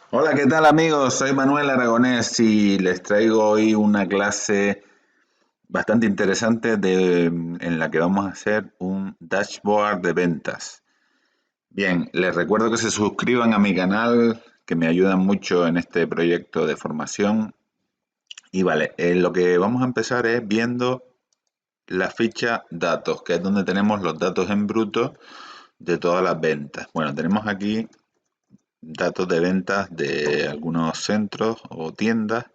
Hola, ¿qué tal amigos? Soy Manuel Aragonés y les traigo hoy una clase bastante interesante en la que vamos a hacer un dashboard de ventas. Bien, les recuerdo que se suscriban a mi canal, que me ayudan mucho en este proyecto de formación. Y vale, lo que vamos a empezar es viendo la ficha datos, que es donde tenemos los datos en bruto de todas las ventas. Bueno, tenemos aquí datos de ventas de algunos centros o tiendas.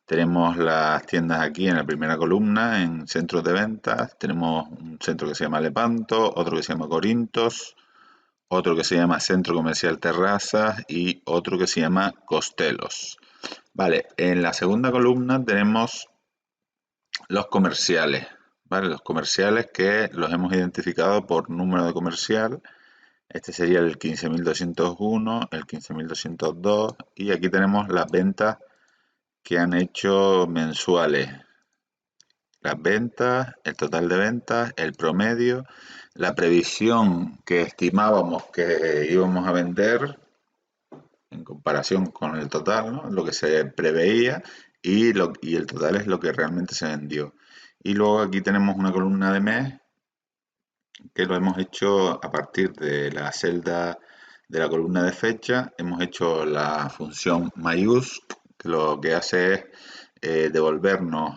Tenemos las tiendas aquí en la primera columna, en centros de ventas. Tenemos un centro que se llama Lepanto, otro que se llama Corintos, otro que se llama Centro Comercial Terrazas y otro que se llama Costelos. Vale, en la segunda columna tenemos los comerciales, ¿vale? Los comerciales que los hemos identificado por número de comercial. Este sería el 15.201, el 15.202 y aquí tenemos las ventas que han hecho mensuales. Las ventas, el total de ventas, el promedio, la previsión que estimábamos que íbamos a vender en comparación con el total, ¿no? Lo que se preveía y el total es lo que realmente se vendió. Y luego aquí tenemos una columna de mes que lo hemos hecho a partir de la celda de la columna de fecha. Hemos hecho la función mayús, que lo que hace es devolvernos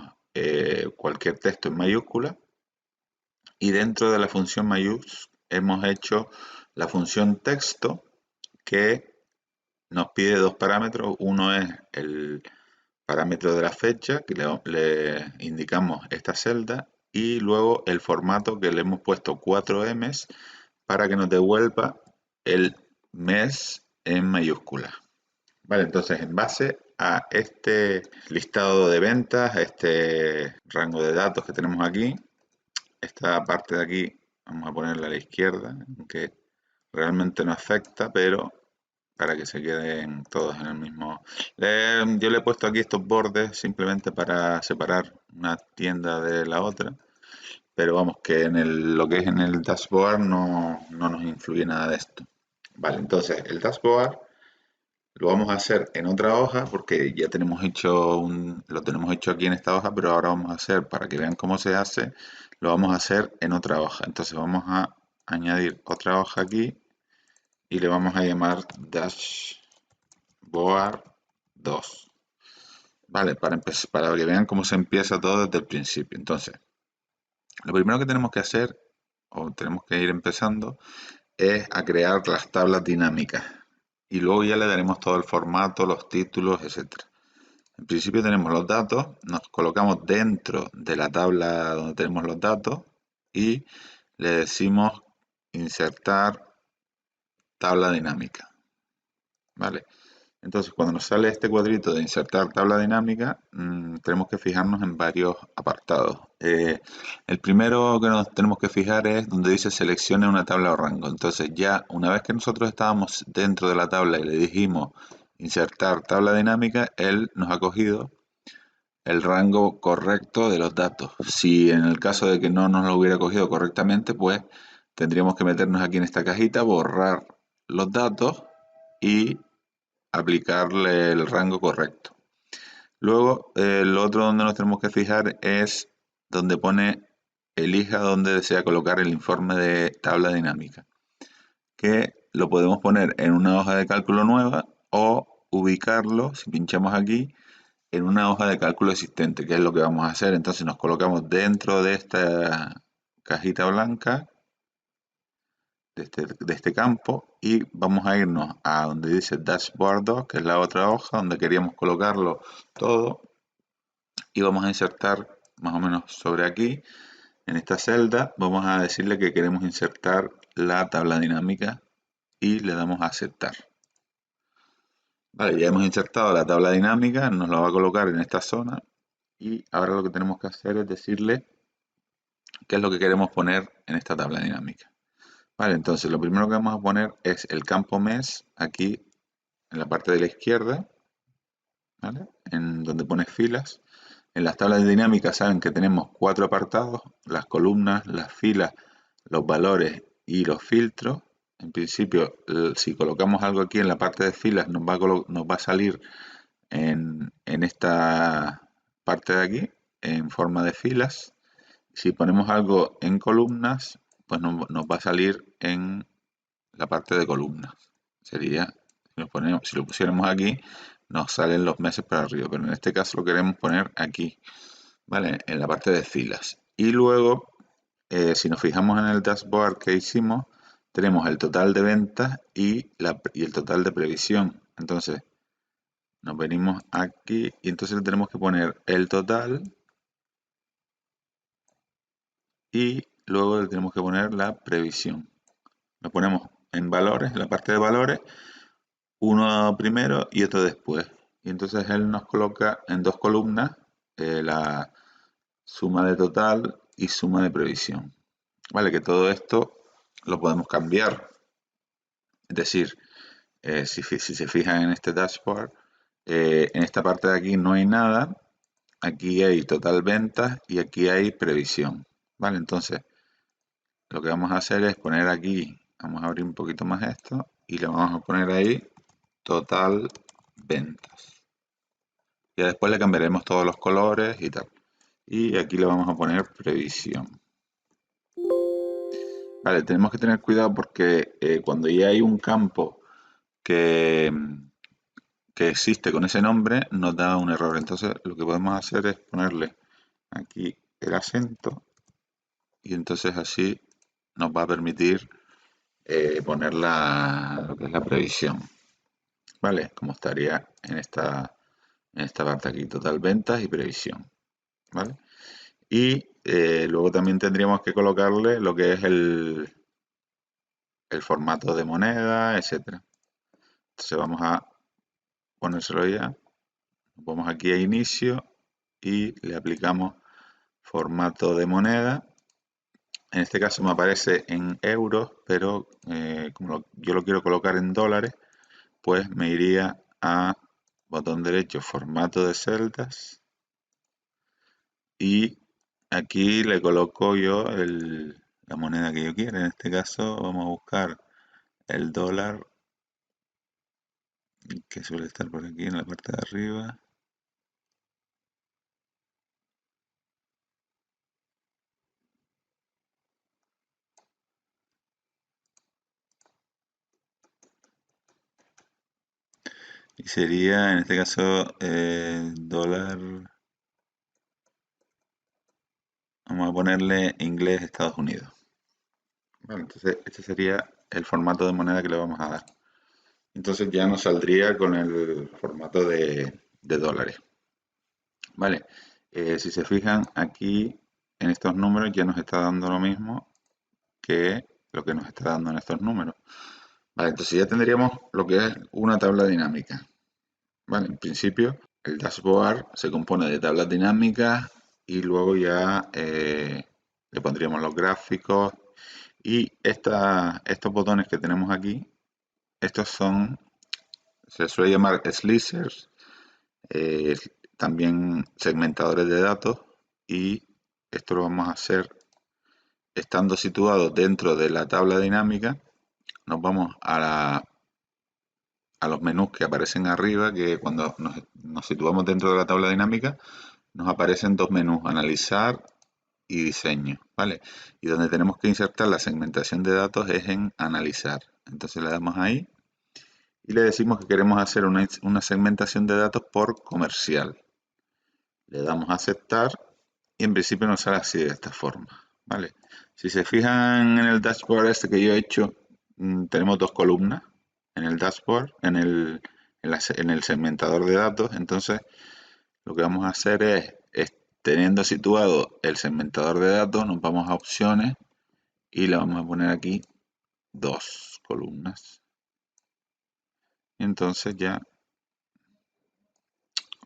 cualquier texto en mayúscula. Y dentro de la función mayús hemos hecho la función texto que nos pide dos parámetros. Uno es el parámetro de la fecha, que le indicamos esta celda, y luego el formato que le hemos puesto 4Ms para que nos devuelva el mes en mayúscula. Vale, entonces en base a este listado de ventas, a este rango de datos que tenemos aquí, esta parte de aquí vamos a ponerla a la izquierda, aunque realmente no afecta, pero para que se queden todos en el mismo. Yo le he puesto aquí estos bordes simplemente para separar una tienda de la otra, pero vamos que lo que es en el dashboard no nos influye nada de esto. Vale, entonces el dashboard lo vamos a hacer en otra hoja porque ya lo tenemos hecho aquí en esta hoja, pero ahora vamos a hacer, para que vean cómo se hace, lo vamos a hacer en otra hoja. Entonces vamos a añadir otra hoja aquí y le vamos a llamar Dashboard 2. Vale, para que vean cómo se empieza todo desde el principio. Entonces, lo primero que tenemos que hacer, o tenemos que ir empezando, es a crear las tablas dinámicas. Y luego ya le daremos todo el formato, los títulos, etcétera. En principio tenemos los datos, nos colocamos dentro de la tabla donde tenemos los datos y le decimos insertar tabla dinámica. ¿Vale? Entonces, cuando nos sale este cuadrito de insertar tabla dinámica, tenemos que fijarnos en varios apartados. El primero que nos tenemos que fijar es donde dice seleccione una tabla o rango. Entonces, ya una vez que nosotros estábamos dentro de la tabla y le dijimos insertar tabla dinámica, él nos ha cogido el rango correcto de los datos. Si en el caso de que no nos lo hubiera cogido correctamente, pues tendríamos que meternos aquí en esta cajita, borrar los datos y aplicarle el rango correcto. Luego, lo otro donde nos tenemos que fijar es donde pone elija donde desea colocar el informe de tabla dinámica, que lo podemos poner en una hoja de cálculo nueva o ubicarlo, si pinchamos aquí, en una hoja de cálculo existente, que es lo que vamos a hacer. Entonces nos colocamos dentro de esta cajita blanca, de este campo, y vamos a irnos a donde dice Dashboard 2, que es la otra hoja donde queríamos colocarlo todo, y vamos a insertar más o menos sobre aquí, en esta celda, vamos a decirle que queremos insertar la tabla dinámica y le damos a aceptar. Vale, ya hemos insertado la tabla dinámica, nos la va a colocar en esta zona y ahora lo que tenemos que hacer es decirle qué es lo que queremos poner en esta tabla dinámica. Vale, entonces lo primero que vamos a poner es el campo mes aquí en la parte de la izquierda, ¿vale? En donde pone filas. En las tablas dinámicas saben que tenemos cuatro apartados, las columnas, las filas, los valores y los filtros. En principio, si colocamos algo aquí en la parte de filas, nos va a salir en esta parte de aquí, en forma de filas. Si ponemos algo en columnas, pues nos va a salir en la parte de columnas. Sería, si lo pusiéramos aquí, nos salen los meses para arriba, pero en este caso lo queremos poner aquí, ¿vale? En la parte de filas. Y luego, si nos fijamos en el dashboard que hicimos, tenemos el total de ventas y el total de previsión. Entonces, nos venimos aquí y entonces le tenemos que poner el total y luego le tenemos que poner la previsión. Lo ponemos en valores, en la parte de valores, uno primero y otro después. Y entonces él nos coloca en dos columnas la suma de total y suma de previsión. Vale, que todo esto lo podemos cambiar. Es decir, si se fijan en este dashboard, en esta parte de aquí no hay nada. Aquí hay total ventas y aquí hay previsión. Vale, entonces lo que vamos a hacer es poner aquí, vamos a abrir un poquito más esto y le vamos a poner ahí total ventas. Ya después le cambiaremos todos los colores y tal. Y aquí le vamos a poner previsión. Vale, tenemos que tener cuidado porque cuando ya hay un campo que, que existe con ese nombre, nos da un error. Entonces lo que podemos hacer es ponerle aquí el acento y entonces así nos va a permitir poner lo que es la previsión. Vale, como estaría en esta parte aquí, total ventas y previsión. ¿Vale? Y luego también tendríamos que colocarle lo que es el formato de moneda, etcétera. Entonces vamos a ponérselo ya. Vamos aquí a inicio y le aplicamos formato de moneda. En este caso me aparece en euros, pero como yo lo quiero colocar en dólares, pues me iría a botón derecho, formato de celdas y aquí le coloco yo la moneda que yo quiera. En este caso vamos a buscar el dólar que suele estar por aquí en la parte de arriba. Y sería en este caso dólar, vamos a ponerle inglés Estados Unidos. Vale, entonces este sería el formato de moneda que le vamos a dar. Entonces ya nos saldría con el formato de dólares. Vale, si se fijan aquí en estos números ya nos está dando lo mismo que lo que nos está dando en estos números. Vale, entonces ya tendríamos lo que es una tabla dinámica. Vale, en principio el dashboard se compone de tablas dinámicas y luego ya le pondríamos los gráficos y estos botones que tenemos aquí, estos se suele llamar slicers, eh, también segmentadores de datos y esto lo vamos a hacer estando situados dentro de la tabla dinámica. Nos vamos a los menús que aparecen arriba, que cuando nos situamos dentro de la tabla dinámica, nos aparecen dos menús, analizar y diseño, ¿vale? Y donde tenemos que insertar la segmentación de datos es en analizar. Entonces le damos ahí y le decimos que queremos hacer una segmentación de datos por comercial. Le damos a aceptar y en principio nos sale así de esta forma, ¿vale? Si se fijan en el dashboard este que yo he hecho, tenemos dos columnas en el dashboard, en el segmentador de datos. Entonces lo que vamos a hacer es teniendo situado el segmentador de datos, nos vamos a opciones y le vamos a poner aquí dos columnas. Y entonces ya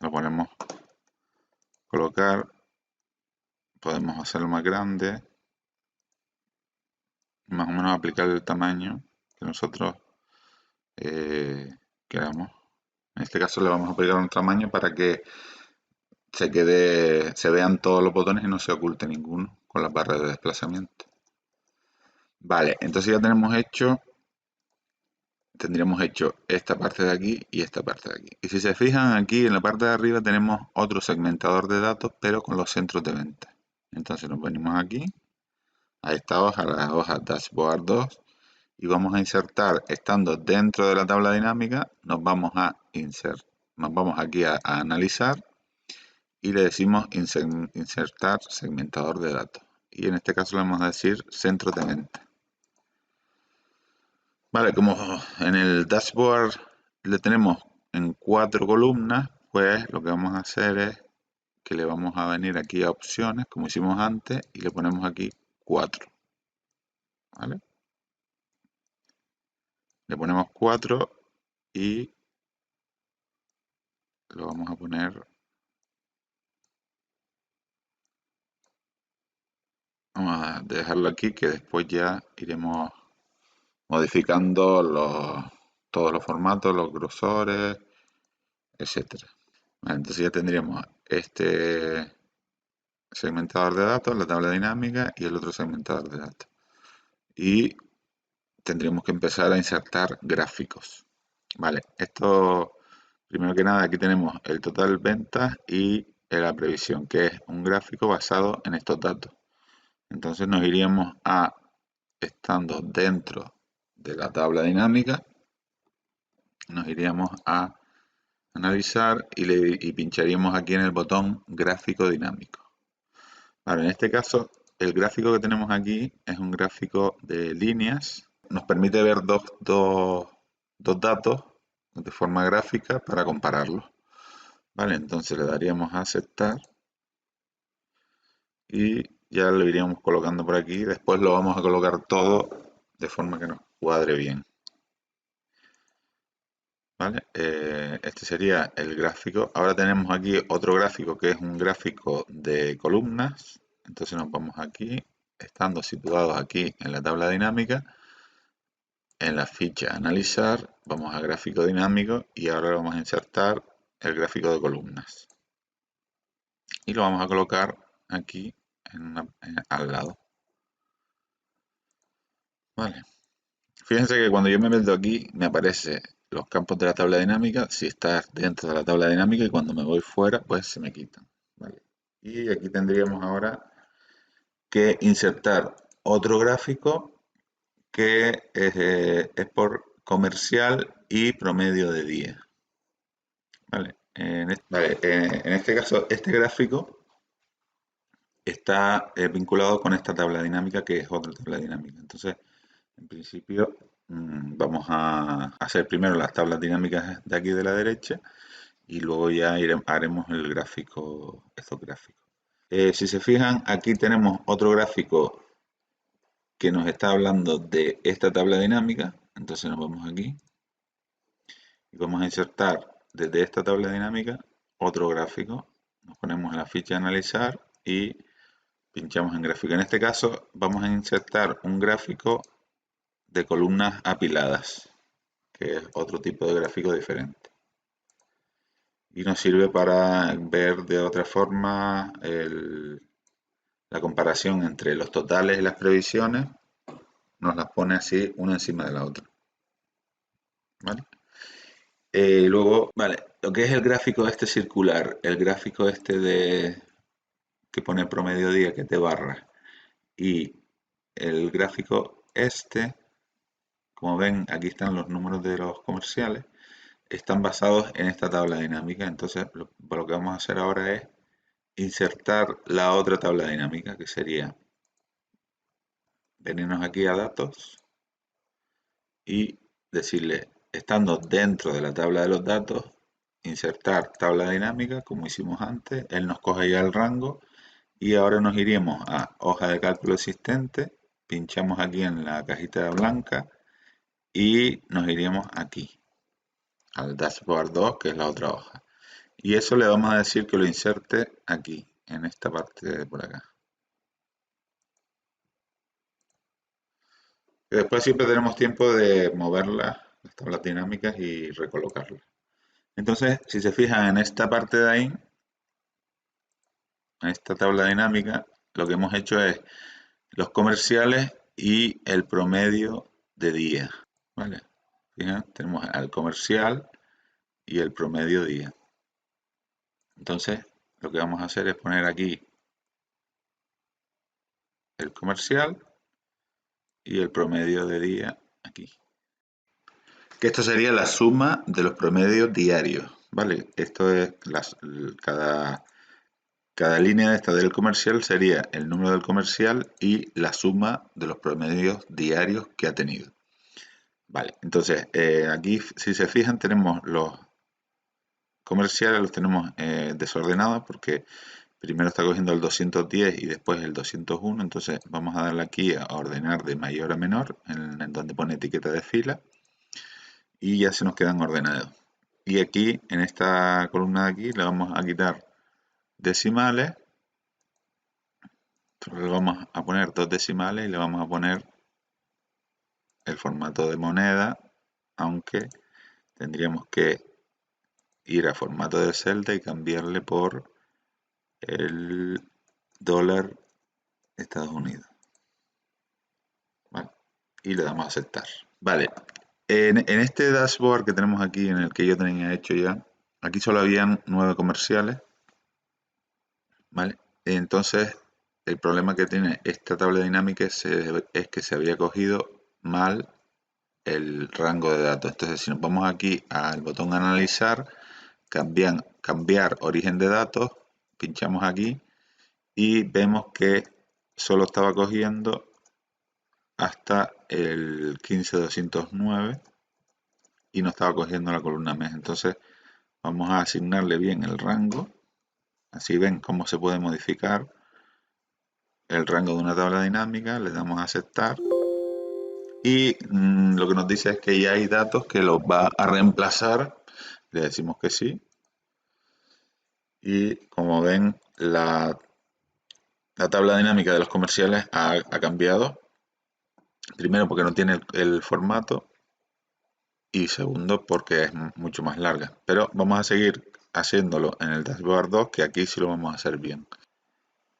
lo ponemos colocar, podemos hacerlo más grande, más o menos aplicar el tamaño que nosotros queramos. En este caso le vamos a aplicar un tamaño para que se vean todos los botones y no se oculte ninguno con las barras de desplazamiento. Vale, entonces ya tenemos hecho tendríamos hecho esta parte de aquí y esta parte de aquí. Y si se fijan aquí en la parte de arriba tenemos otro segmentador de datos, pero con los centros de venta. Entonces nos venimos aquí, a esta hoja, la hoja Dashboard 2, y vamos a insertar, estando dentro de la tabla dinámica, nos vamos aquí a analizar y le decimos insertar segmentador de datos. Y en este caso le vamos a decir centros de venta. Vale, como en el dashboard le tenemos en 4 columnas, pues lo que vamos a hacer es que le vamos a venir aquí a opciones, como hicimos antes, y le ponemos aquí 4. ¿Vale? Le ponemos 4 y lo vamos a poner, vamos a dejarlo aquí, que después ya iremos modificando todos los formatos, los grosores, etcétera. Vale, entonces ya tendríamos este segmentador de datos, la tabla dinámica y el otro segmentador de datos. Y tendríamos que empezar a insertar gráficos. Vale, esto, primero que nada, aquí tenemos el total ventas y la previsión, que es un gráfico basado en estos datos. Entonces nos iríamos a, estando dentro de la tabla dinámica, nos iríamos a analizar y pincharíamos aquí en el botón gráfico dinámico. Vale, en este caso, el gráfico que tenemos aquí es un gráfico de líneas. Nos permite ver dos datos de forma gráfica para compararlos. Vale, entonces le daríamos a aceptar y ya lo iríamos colocando por aquí. Después lo vamos a colocar todo de forma que nos cuadre bien. ¿Vale? Este sería el gráfico. Ahora tenemos aquí otro gráfico que es un gráfico de columnas. Entonces nos vamos aquí, estando situados aquí en la tabla dinámica, en la ficha analizar, vamos a gráfico dinámico y ahora vamos a insertar el gráfico de columnas. Y lo vamos a colocar aquí al lado. Vale. Fíjense que cuando yo me meto aquí me aparece los campos de la tabla dinámica si está dentro de la tabla dinámica y cuando me voy fuera pues se me quitan. ¿Vale? Y aquí tendríamos ahora que insertar otro gráfico que es por comercial y promedio de día. ¿Vale? En este caso, este gráfico está vinculado con esta tabla dinámica que es otra tabla dinámica. Entonces, en principio, vamos a hacer primero las tablas dinámicas de aquí de la derecha y luego ya haremos el gráfico, estos gráficos. Si se fijan, aquí tenemos otro gráfico que nos está hablando de esta tabla dinámica. Entonces nos vamos aquí y vamos a insertar desde esta tabla dinámica otro gráfico. Nos ponemos en la ficha de analizar y pinchamos en gráfico. En este caso vamos a insertar un gráfico de columnas apiladas, que es otro tipo de gráfico diferente. Y nos sirve para ver de otra forma la comparación entre los totales y las previsiones. Nos las pone así una encima de la otra. ¿Vale? Luego, vale, lo que es el gráfico este circular, el gráfico este que pone promedio día, que te barra, y el gráfico este, como ven, aquí están los números de los comerciales, están basados en esta tabla dinámica. Entonces, lo que vamos a hacer ahora es insertar la otra tabla dinámica, que sería venirnos aquí a datos y decirle, estando dentro de la tabla de los datos, insertar tabla dinámica, como hicimos antes. Él nos coge ya el rango y ahora nos iríamos a hoja de cálculo existente, pinchamos aquí en la cajita blanca y nos iríamos aquí, al dashboard 2, que es la otra hoja. Y eso le vamos a decir que lo inserte aquí, en esta parte de por acá. Y después siempre tenemos tiempo de moverlas, las tablas dinámicas y recolocarlas. Entonces, si se fijan en esta parte de ahí, en esta tabla dinámica, lo que hemos hecho es los comerciales y el promedio de día. ¿Vale? Fijan, tenemos al comercial y el promedio día. Entonces, lo que vamos a hacer es poner aquí el comercial y el promedio de día aquí. Que esto sería la suma de los promedios diarios, ¿vale? Esto es cada línea de esta del comercial sería el número del comercial y la suma de los promedios diarios que ha tenido. Vale, entonces aquí si se fijan tenemos los comerciales, los tenemos desordenados porque primero está cogiendo el 210 y después el 201, entonces vamos a darle aquí a ordenar de mayor a menor, en donde pone etiqueta de fila, y ya se nos quedan ordenados. Y aquí, en esta columna de aquí, le vamos a quitar decimales, le vamos a poner dos decimales y le vamos a poner el formato de moneda, aunque tendríamos que ir a formato de celda y cambiarle por el dólar Estados Unidos. ¿Vale? Y le damos a aceptar. Vale, en este dashboard que tenemos aquí, en el que yo tenía hecho ya, aquí solo habían 9 comerciales, ¿vale? Entonces, el problema que tiene esta tabla dinámica es que se había cogido mal el rango de datos. Entonces, si nos vamos aquí al botón analizar, cambiar origen de datos, pinchamos aquí y vemos que solo estaba cogiendo hasta el 15209 y no estaba cogiendo la columna mes. Entonces vamos a asignarle bien el rango. Así ven cómo se puede modificar el rango de una tabla dinámica. Le damos a aceptar. Y lo que nos dice es que ya hay datos que los va a reemplazar. Le decimos que sí. Y como ven, la tabla dinámica de los comerciales ha cambiado. Primero porque no tiene el formato y segundo porque es mucho más larga. Pero vamos a seguir haciéndolo en el dashboard 2, que aquí sí lo vamos a hacer bien.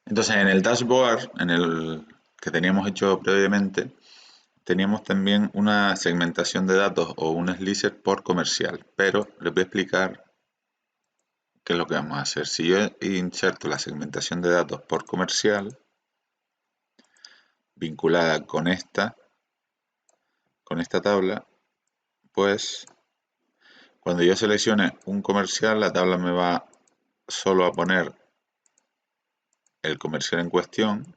Entonces en el dashboard, en el que teníamos hecho previamente, teníamos también una segmentación de datos o un slicer por comercial, pero les voy a explicar qué es lo que vamos a hacer. Si yo inserto la segmentación de datos por comercial, vinculada con esta tabla, pues cuando yo seleccione un comercial, la tabla me va solo a poner el comercial en cuestión,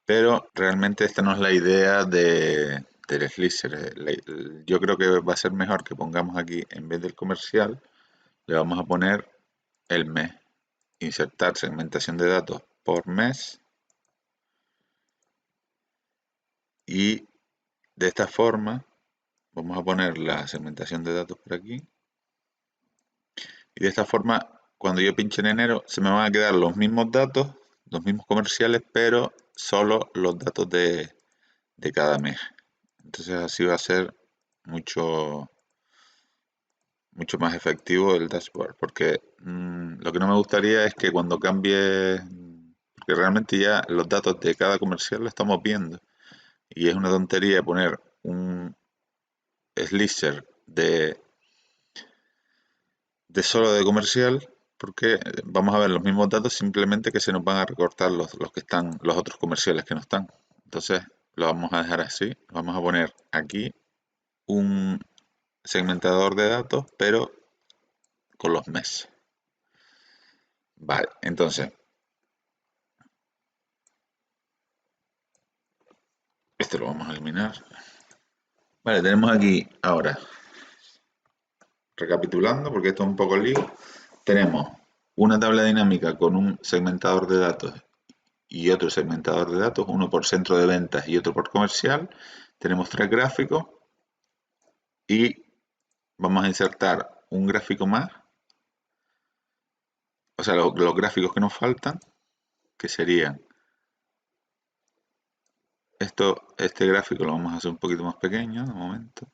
pero realmente esta no es la idea del slicer. Yo creo que va a ser mejor que pongamos aquí, en vez del comercial, le vamos a poner el mes. Insertar segmentación de datos por mes. Y de esta forma, vamos a poner la segmentación de datos por aquí. Y de esta forma, cuando yo pinche en enero, se me van a quedar los mismos datos, los mismos comerciales, pero solo los datos de cada mes. Entonces así va a ser mucho, mucho más efectivo el dashboard, porque lo que no me gustaría es que cuando cambie, porque realmente ya los datos de cada comercial lo estamos viendo, y es una tontería poner un slicer de solo de comercial, porque vamos a ver los mismos datos, simplemente que se nos van a recortar los que están, los otros comerciales que no están. Entonces lo vamos a dejar así, vamos a poner aquí un segmentador de datos, pero con los meses. Vale, entonces, este lo vamos a eliminar. Vale, tenemos aquí ahora, recapitulando, porque esto es un poco lío, tenemos una tabla dinámica con un segmentador de datos y otro segmentador de datos, uno por centro de ventas y otro por comercial. Tenemos 3 gráficos y vamos a insertar un gráfico más, o sea, los gráficos que nos faltan, que serían este gráfico lo vamos a hacer un poquito más pequeño de momento.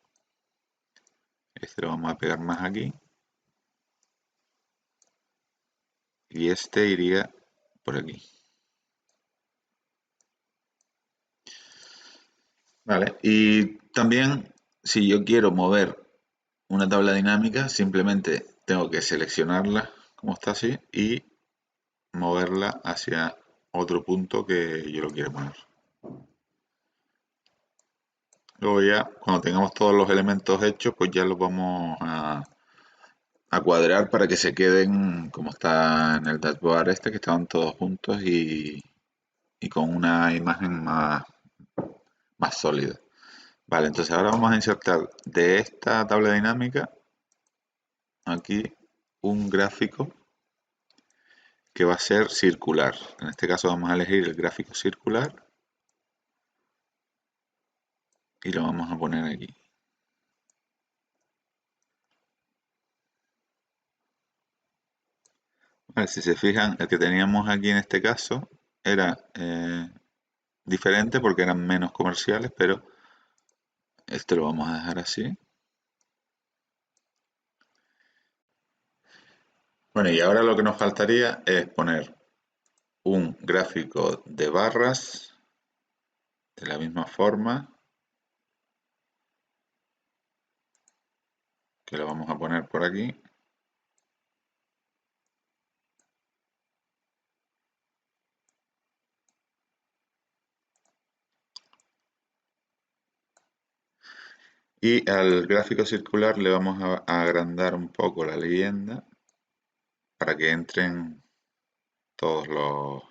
Este lo vamos a pegar más aquí. Y este iría por aquí. Vale, y también Si yo quiero mover una tabla dinámica, simplemente tengo que seleccionarla como está así y moverla hacia otro punto que yo lo quiero poner. Luego ya, cuando tengamos todos los elementos hechos, pues ya los vamos a cuadrar para que se queden como está en el dashboard este, que estaban todos juntos y con una imagen más sólida. Vale, entonces ahora vamos a insertar de esta tabla dinámica aquí un gráfico que va a ser circular. En este caso vamos a elegir el gráfico circular y lo vamos a poner aquí. Vale, si se fijan, el que teníamos aquí en este caso era diferente porque eran menos comerciales, pero este lo vamos a dejar así. Bueno, y ahora lo que nos faltaría es poner un gráfico de barras de la misma forma, que lo vamos a poner por aquí. Y al gráfico circular le vamos a agrandar un poco la leyenda para que entren todos los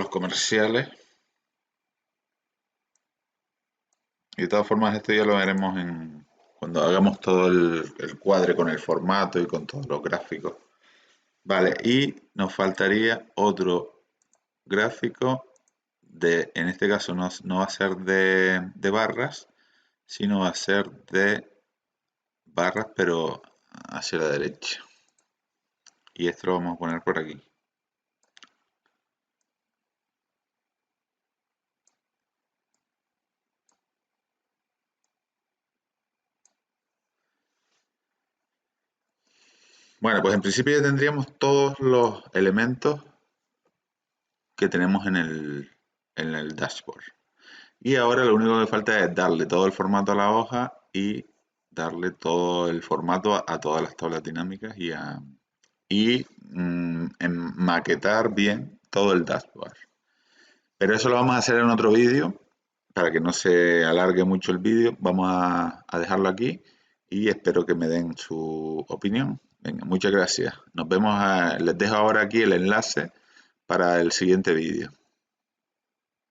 comerciales. Y de todas formas esto ya lo veremos cuando hagamos todo el cuadre con el formato y con todos los gráficos. Vale, y nos faltaría otro gráfico en este caso no va a ser de barras, sino va a ser de barras pero hacia la derecha. Y esto lo vamos a poner por aquí. Bueno, pues en principio ya tendríamos todos los elementos que tenemos en el dashboard. Y ahora lo único que falta es darle todo el formato a la hoja y darle todo el formato a todas las tablas dinámicas y maquetar bien todo el dashboard. Pero eso lo vamos a hacer en otro vídeo para que no se alargue mucho el vídeo. Vamos a dejarlo aquí y espero que me den su opinión. Venga, muchas gracias. Nos vemos, les dejo ahora aquí el enlace para el siguiente vídeo.